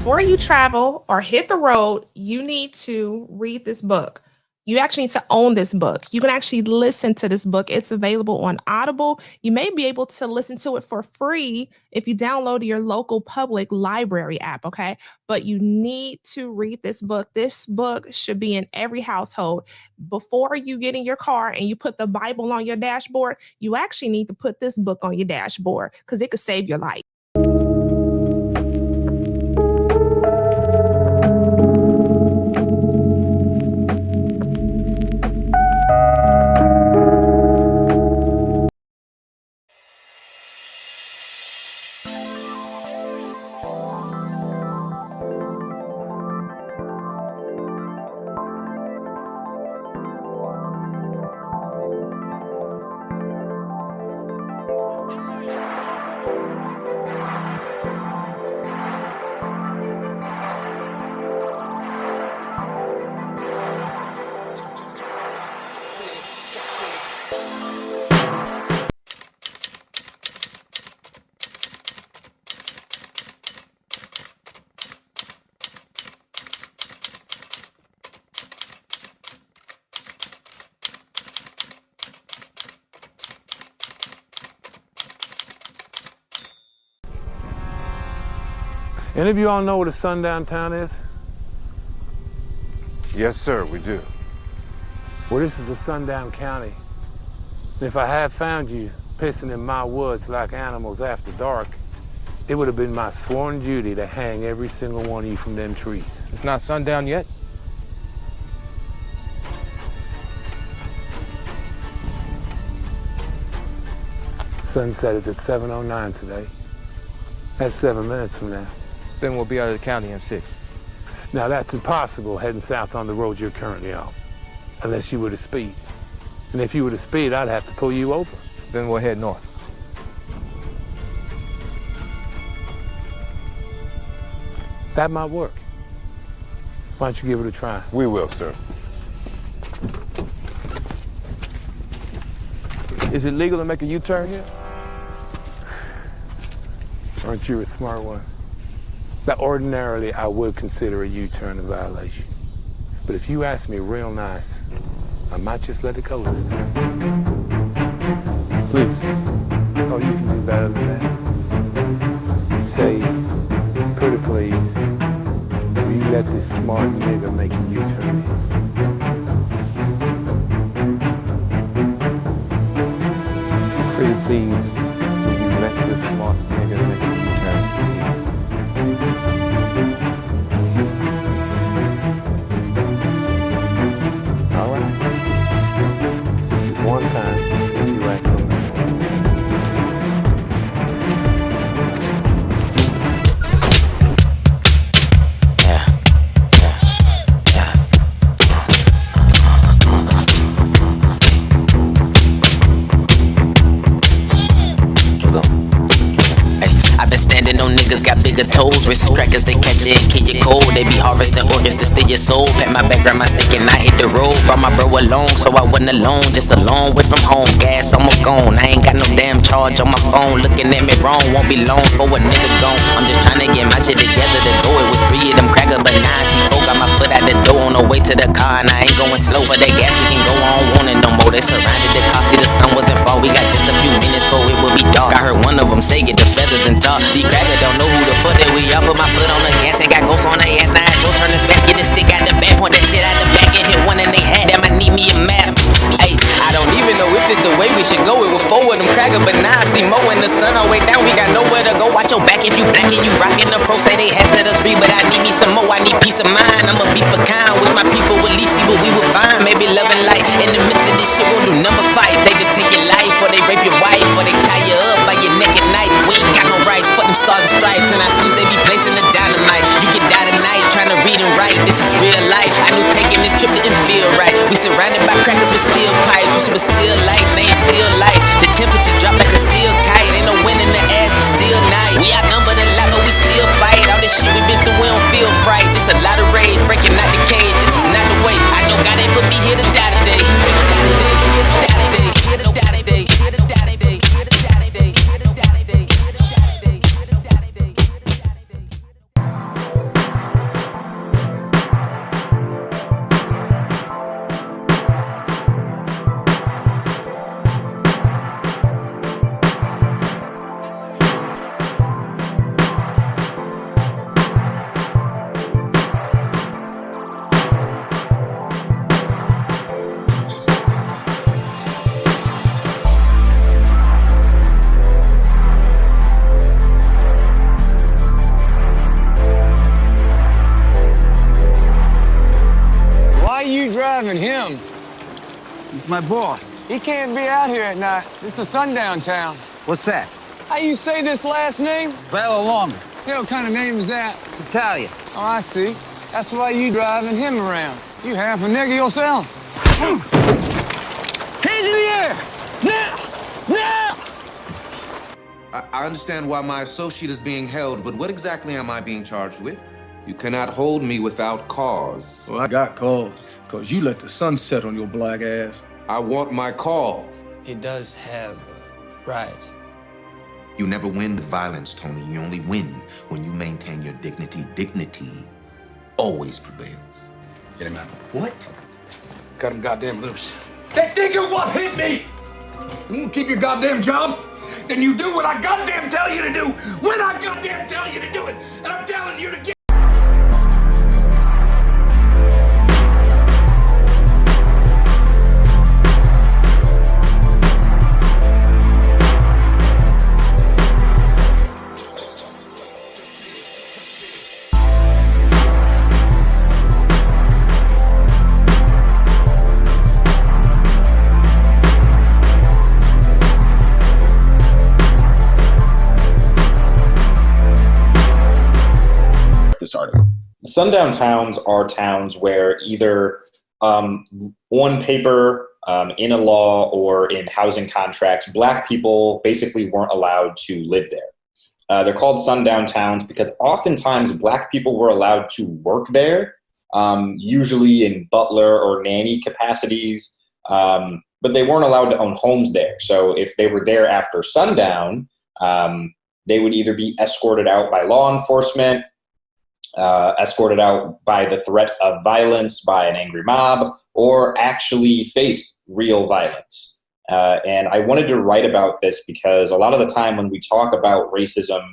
before you travel or hit the road, you need to read this book. You actually need to own this book. You can actually listen to this book. It's available on Audible. You may be able to listen to it for free if you download your local public library app, okay? But you need to read this book. This book should be in every household. Before you get in your car and you put the Bible on your dashboard, you actually need to put this book on your dashboard because it could save your life. Any of you all know what a sundown town is? Yes, sir, we do. Well, this is a sundown county. And if I had found you pissing in my woods like animals after dark, it would have been my sworn duty to hang every single one of you from them trees. It's not sundown yet? Sunset is at 7:09 today. That's 7 minutes from now. Then we'll be out of the county in 6. Now that's impossible heading south on the road you're currently on, unless you were to speed. And if you were to speed, I'd have to pull you over. Then we'll head north. That might work. Why don't you give it a try? We will, sir. Is it legal to make a U-turn here? Aren't you a smart one? Now, ordinarily, I would consider a U-turn a violation. But if you ask me real nice, I might just let it go. Please. Oh, you can do better than that. Say, pretty please, will you let this smart nigga make a U-turn here? Pretty please, will you let this smart nigga make a U-turn here? All right. This is one time since you asked so much. Standing on niggas got bigger toes, wrist crackers they catch it, kid you cold. They be harvesting organs to steal your soul. Pat my background, my stick and I hit the road. Brought my bro along, so I wasn't alone. Just a long way from home, gas almost gone. I ain't got no damn charge on my phone. Looking at me wrong, won't be long for a nigga gone. I'm just trying to get my shit together to go. It was 3 of them crackers, but 9 C4 got my foot out the door on the way to the car. And I ain't going slow for that gas, we can go on wanting no more. They surrounded the car, see the sun wasn't far. We got just a few minutes before it would be dark. I heard one of them say get the feathers and talk. These crackers don't know who the fuck that we are. Put my foot on the gas and got ghosts on the ass. Now it's your turn to smash. Get the stick out the back, point that shit out the back and hit one in they hat. Damn, I need me a map. Ay, I don't even know if this the way we should go. It was 4 of them crackers, but now I see more in the sun all the way down. We got nowhere to go. Watch your back if you black and you rockin' the fro. Say they had set us free, but I need me some more. I need peace of mind. I'm a beast but kind. Wish my people would leave, see what we would find. Maybe love and light. In the midst of this shit, we'll do number 5. They just take your life, or they rape your wife, or they tie you up by your neck at night. We ain't got no rights. Fuck them stars and stripes. And our schools, they be placing the dynamite. You can die tonight trying to read and write. This is real life. I knew taking this trip didn't feel right. We surrounded by crackers with steel pipes. Wish it was still light, and they ain't still light. The temperature dropped like a steel kite. Ain't no wind in the ass, it's still night. We outnumbered a lot, but we still fight. All this shit we been through, we don't feel fright. Just a lot of rage, breaking out the cage. This is not the way. I know God ain't put me here to die today. He's my boss. He can't be out here at night. This is Sundown Town. What's that? How you say this last name? Bella Longer. Yeah, what kind of name is that? It's Italian. Oh, I see. That's why you driving him around. You half a nigger yourself. Hands in the air! Now! Now! I understand why my associate is being held, but what exactly am I being charged with? You cannot hold me without cause. Well, I got called, because you let the sun set on your black ass. I want my call. He does have rights. You never win with violence, Tony. You only win when you maintain your dignity. Dignity always prevails. Get him out. What? Cut him goddamn loose. That nigga what hit me! You won't keep your goddamn job? Then you do what I goddamn tell you to do when I goddamn tell you to do it. And I'm telling you to get. This article. Sundown towns are towns where either on paper, in a law, or in housing contracts, Black people basically weren't allowed to live there. They're called sundown towns because oftentimes Black people were allowed to work there, usually in butler or nanny capacities, but they weren't allowed to own homes there. So if they were there after sundown, they would either be escorted out by law enforcement, escorted out by the threat of violence by an angry mob, or actually faced real violence. And I wanted to write about this because a lot of the time when we talk about racism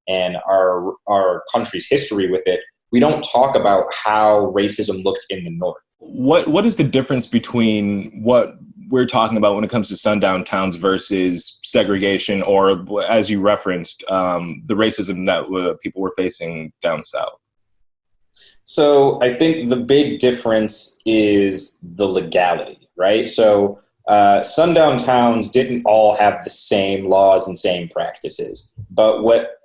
and our country's history with it, we don't talk about how racism looked in the North. What is the difference between what we're talking about when it comes to sundown towns versus segregation, or, as you referenced, the racism that people were facing down south? So I think the big difference is the legality, right? So sundown towns didn't all have the same laws and same practices, but what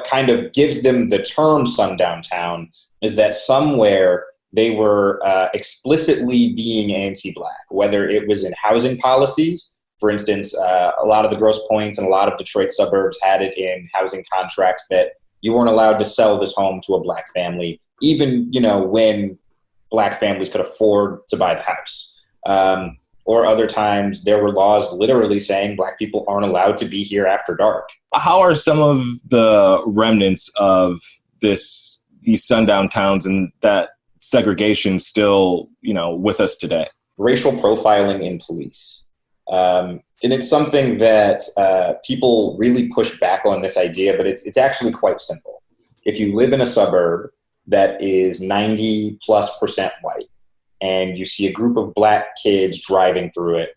kind of gives them the term sundown town is that somewhere they were explicitly being anti-Black, whether it was in housing policies. For instance, a lot of the Grosse Pointes and a lot of Detroit suburbs had it in housing contracts that you weren't allowed to sell this home to a Black family, even, when Black families could afford to buy the house. Or other times there were laws literally saying Black people aren't allowed to be here after dark. How are some of the remnants of these sundown towns and that segregation still, with us today? Racial profiling in police. And it's something that people really push back on this idea, but it's actually quite simple. If you live in a suburb that is 90+% white and you see a group of Black kids driving through it,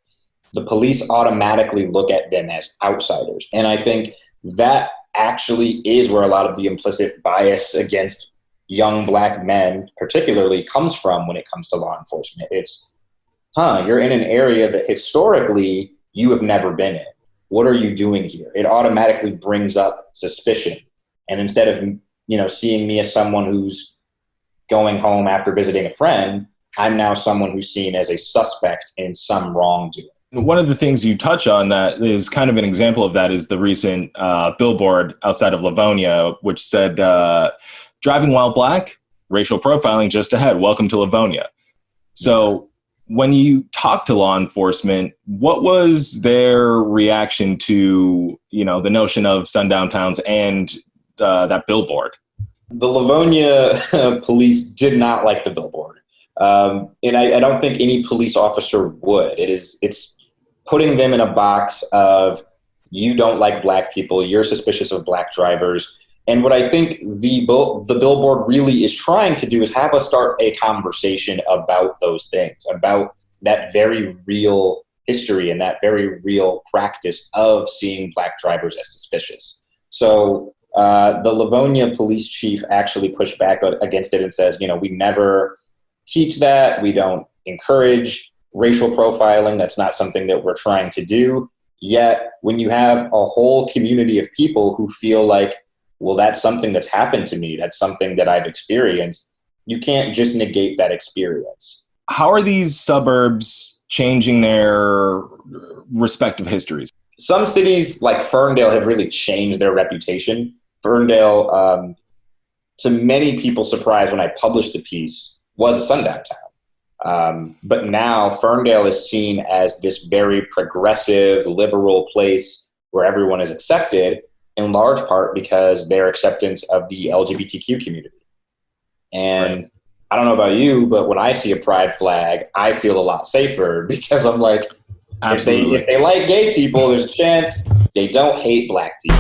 the police automatically look at them as outsiders. And I think that actually is where a lot of the implicit bias against young Black men particularly comes from when it comes to law enforcement. It's, you're in an area that historically you have never been in. What are you doing here? It automatically brings up suspicion. And instead of, seeing me as someone who's going home after visiting a friend, I'm now someone who's seen as a suspect in some wrongdoing. One of the things you touch on that is kind of an example of that is the recent billboard outside of Livonia, which said, driving while Black, racial profiling just ahead. Welcome to Livonia. So when you talk to law enforcement, what was their reaction to, the notion of sundown towns and that billboard? The Livonia police did not like the billboard. And I don't think any police officer would. It's putting them in a box of, you don't like Black people, you're suspicious of Black drivers. And what I think the billboard really is trying to do is have us start a conversation about those things, about that very real history and that very real practice of seeing Black drivers as suspicious. So the Livonia police chief actually pushed back against it and says, we never teach that, we don't encourage racial profiling. That's not something that we're trying to do. Yet when you have a whole community of people who feel like, well, that's something that's happened to me, that's something that I've experienced, you can't just negate that experience. How are these suburbs changing their respective histories? Some cities like Ferndale have really changed their reputation. Ferndale, to many people's surprise when I published the piece, was a sundown town. But now Ferndale is seen as this very progressive, liberal place where everyone is accepted, in large part because their acceptance of the LGBTQ community. And I don't know about you, but when I see a pride flag, I feel a lot safer because I'm like, if they like gay people, there's a chance they don't hate black people.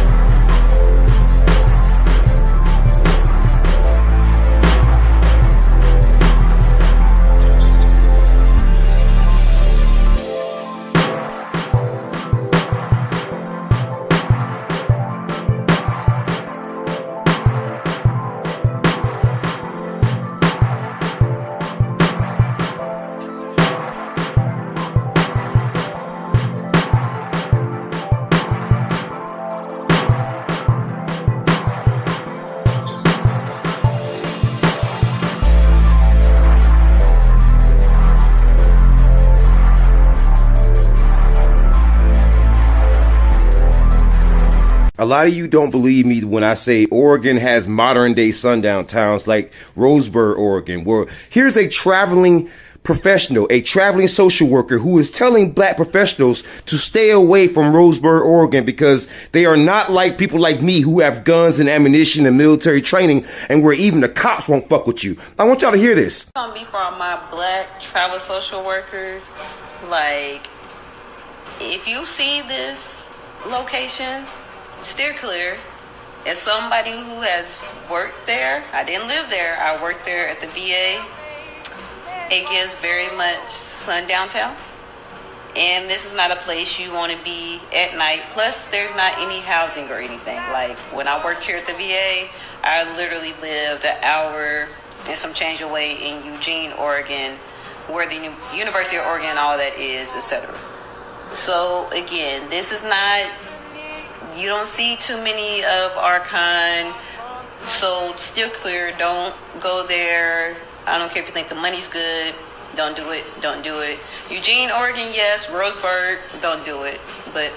A lot of you don't believe me when I say Oregon has modern day sundown towns like Roseburg, Oregon, where here's a traveling professional, a traveling social worker who is telling black professionals to stay away from Roseburg, Oregon, because they are not like people like me who have guns and ammunition and military training, and where even the cops won't fuck with you. I want y'all to hear this. It's gonna be for my black travel social workers. Like, if you see this location, steer clear. As somebody who has worked there, I didn't live there, I worked there at the VA. It gives very much Sundown Town. And this is not a place you want to be at night. Plus, there's not any housing or anything. Like, when I worked here at the VA, I literally lived an hour and some change away in Eugene, Oregon, where the University of Oregon, all that is, etc. So, again, this is not... You don't see too many of our kind, so steer clear. Don't go there. I don't care if you think the money's good. Don't do it. Don't do it. Eugene, Oregon, yes. Roseburg, don't do it. But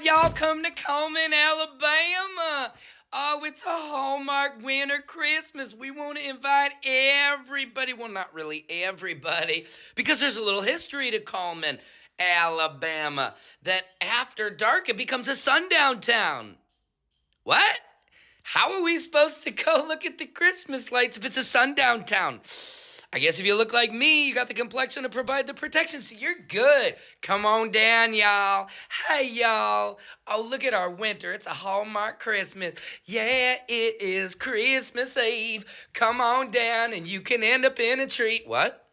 y'all come to Coleman, Alabama. Oh, it's a Hallmark winter Christmas. We want to invite everybody. Well, not really everybody, because there's a little history to Coleman, Alabama, that after dark it becomes a sundown town. What? How are we supposed to go look at the Christmas lights if it's a sundown town? I guess if you look like me, you got the complexion to provide the protection, so you're good. Come on down, y'all. Hey, y'all. Oh, look at our winter. It's a Hallmark Christmas. Yeah, it is Christmas Eve. Come on down, and you can end up in a treat. What?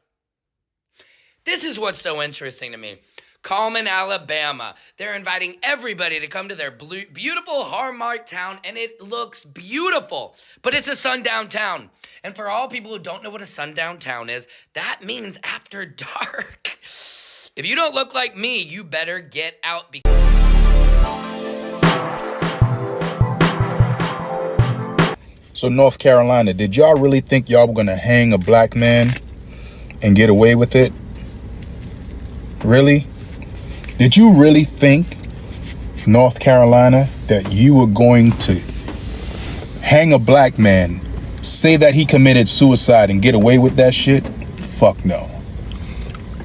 This is what's so interesting to me. Coleman, Alabama. They're inviting everybody to come to their beautiful Hallmark town, and it looks beautiful. But it's a sundown town. And for all people who don't know what a sundown town is, that means after dark. If you don't look like me, you better get out. So North Carolina, did y'all really think y'all were gonna hang a black man and get away with it? Really? Did you really think, North Carolina, that you were going to hang a black man, say that he committed suicide and get away with that shit? Fuck no.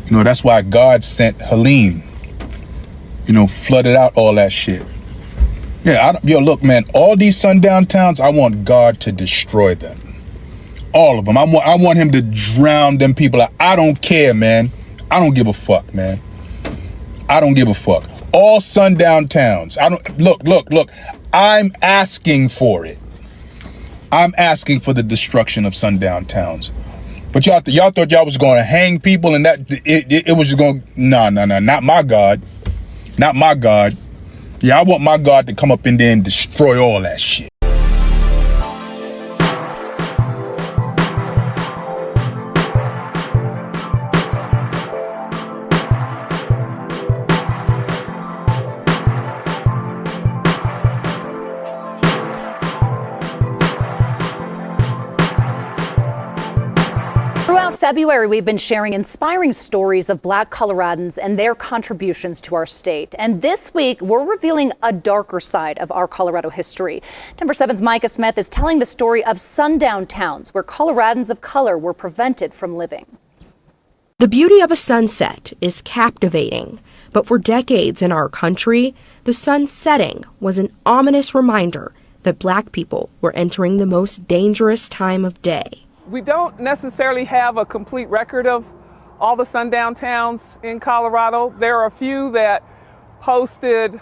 You know, that's why God sent Helene, flooded out all that shit. Yeah, look, man, all these sundown towns, I want God to destroy them. All of them. I want him to drown them people out. I don't care, man. I don't give a fuck, man. I don't give a fuck. All sundown towns. Look. I'm asking for it. I'm asking for the destruction of sundown towns. But y'all thought y'all was going to hang people and that it was just going to, no, not my God. Not my God. Yeah, I want my God to come up in there and destroy all that shit. Throughout February, we've been sharing inspiring stories of Black Coloradans and their contributions to our state. And this week, we're revealing a darker side of our Colorado history. Denver 7's Micah Smith is telling the story of Sundown Towns, where Coloradans of color were prevented from living. The beauty of a sunset is captivating, but for decades in our country, the sun setting was an ominous reminder that Black people were entering the most dangerous time of day. We don't necessarily have a complete record of all the sundown towns in Colorado. There are a few that posted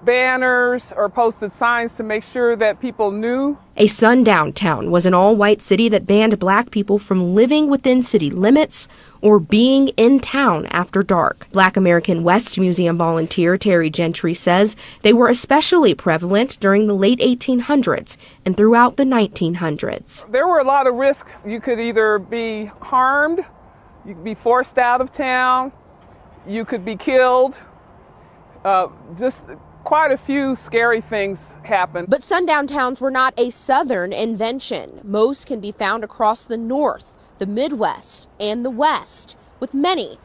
banners or posted signs to make sure that people knew. A sundown town was an all-white city that banned Black people from living within city limits or being in town after dark. Black American West Museum volunteer Terry Gentry says they were especially prevalent during the late 1800s and throughout the 1900s. There were a lot of risks. You could either be harmed, you could be forced out of town, you could be killed. Just quite a few scary things happened. But sundown towns were not a southern invention. Most can be found across the north, the Midwest, and the West, with many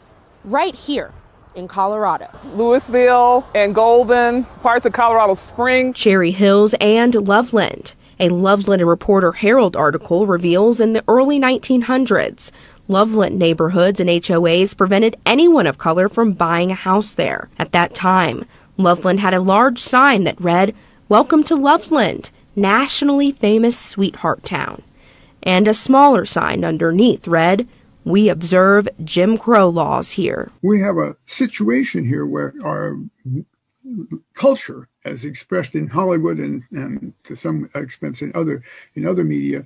right here in Colorado. Louisville and Golden, parts of Colorado Springs, Cherry Hills, and Loveland. A Loveland Reporter Herald article reveals in the early 1900s, Loveland neighborhoods and HOAs prevented anyone of color from buying a house there. At that time, Loveland had a large sign that read, "Welcome to Loveland, nationally famous sweetheart town." And a smaller sign underneath read, "We observe Jim Crow laws here." We have a situation here where our culture, as expressed in Hollywood and to some extent in other media,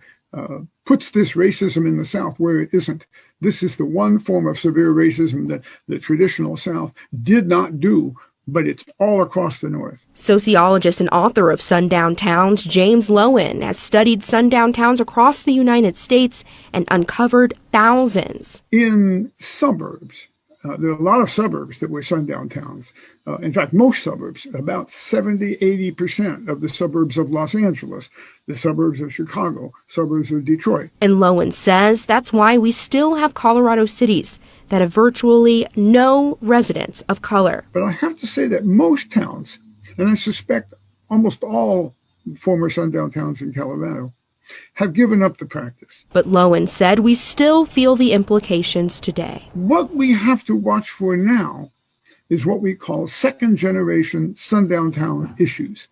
puts this racism in the South where it isn't. This is the one form of severe racism that the traditional South did not do, but it's all across the North. Sociologist and author of Sundown Towns, James Lowen, has studied sundown towns across the United States and uncovered thousands. In suburbs, there are a lot of suburbs that were sundown towns. In fact, most suburbs, about 70-80% of the suburbs of Los Angeles, the suburbs of Chicago, suburbs of Detroit. And Lowen says that's why we still have Colorado cities that have virtually no residents of color. But I have to say that most towns, and I suspect almost all former sundown towns in Colorado, have given up the practice. But Lowen said we still feel the implications today. What we have to watch for now is what we call second-generation sundown town issues.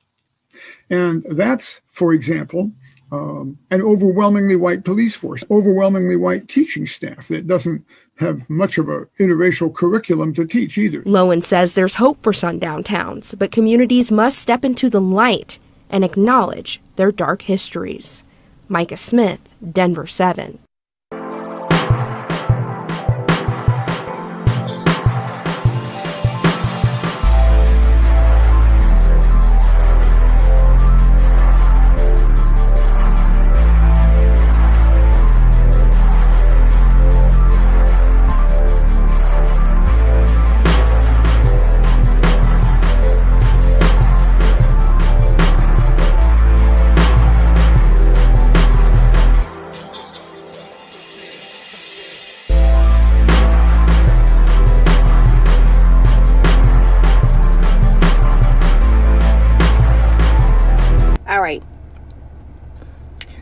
And that's, for example, an overwhelmingly white police force, overwhelmingly white teaching staff that doesn't have much of a interracial curriculum to teach either. Lowen says there's hope for sundown towns, but communities must step into the light and acknowledge their dark histories. Micah Smith, Denver 7.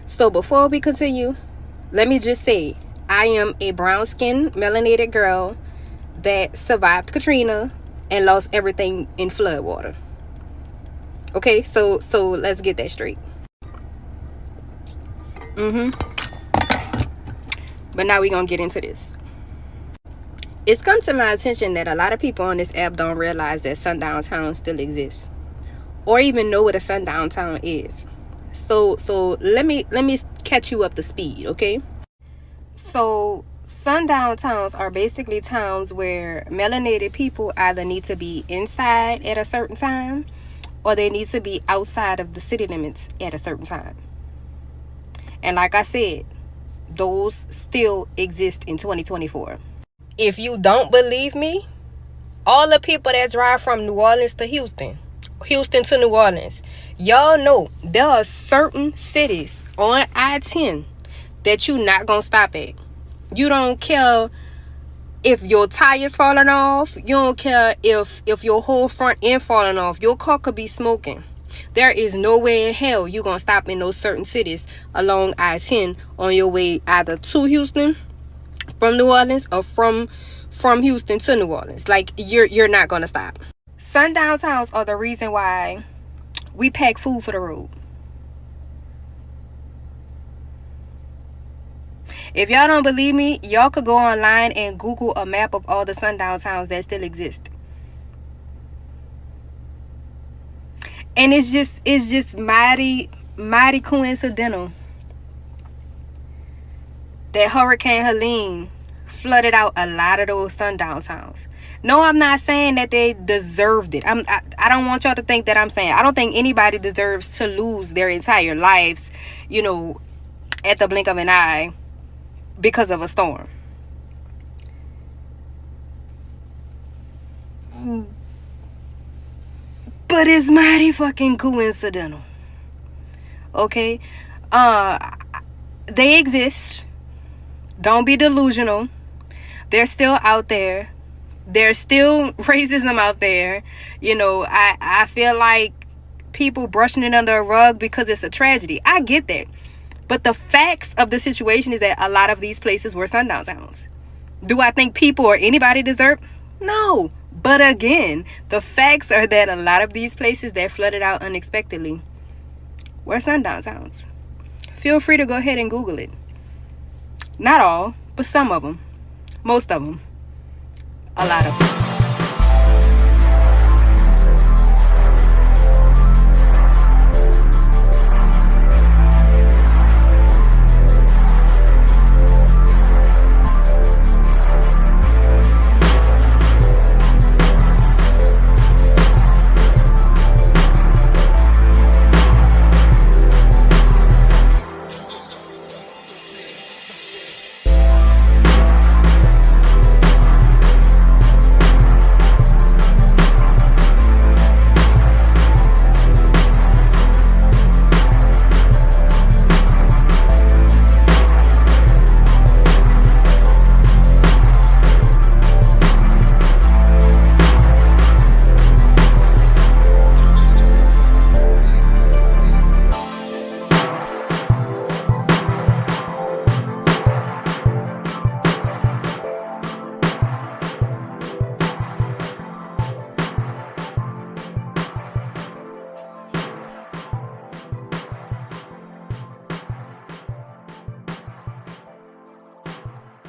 So before we continue, let me just say, I am a brown-skinned, melanated girl that survived Katrina and lost everything in floodwater. Okay, so let's get that straight. But now we're gonna get into this. It's come to my attention that a lot of people on this app don't realize that Sundown Towns still exists, or even know what a sundown town is. So let me catch you up to speed, okay? So sundown towns are basically towns where melanated people either need to be inside at a certain time, or they need to be outside of the city limits at a certain time. And like I said, those still exist in 2024. If you don't believe me, all the people that drive from New Orleans to Houston to New Orleans, y'all know there are certain cities on I-10 that you not gonna stop at. You don't care if your tires falling off. You don't care if your whole front end falling off. Your car could be smoking. There is no way in hell you gonna stop in those certain cities along I-10 on your way either to Houston from New Orleans, or from Houston to New Orleans. Like, you're not gonna stop. Sundown towns are the reason why we pack food for the road. If y'all don't believe me, y'all could go online and Google a map of all the sundown towns that still exist. And it's just mighty coincidental that Hurricane Helene flooded out a lot of those sundown towns. No, I'm not saying that they deserved it. I don't want y'all to think that I'm saying. I don't think anybody deserves to lose their entire lives, at the blink of an eye because of a storm. But it's mighty fucking coincidental. Okay? They exist. Don't be delusional. They're still out there. There's still racism out there. I feel like people brushing it under a rug because it's a tragedy. I get that. But the facts of the situation is that a lot of these places were sundown towns. Do I think people or anybody deserve? No. But again, the facts are that a lot of these places that flooded out unexpectedly were sundown towns. Feel free to go ahead and Google it. Not all, but some of them. Most of them. A lot of them.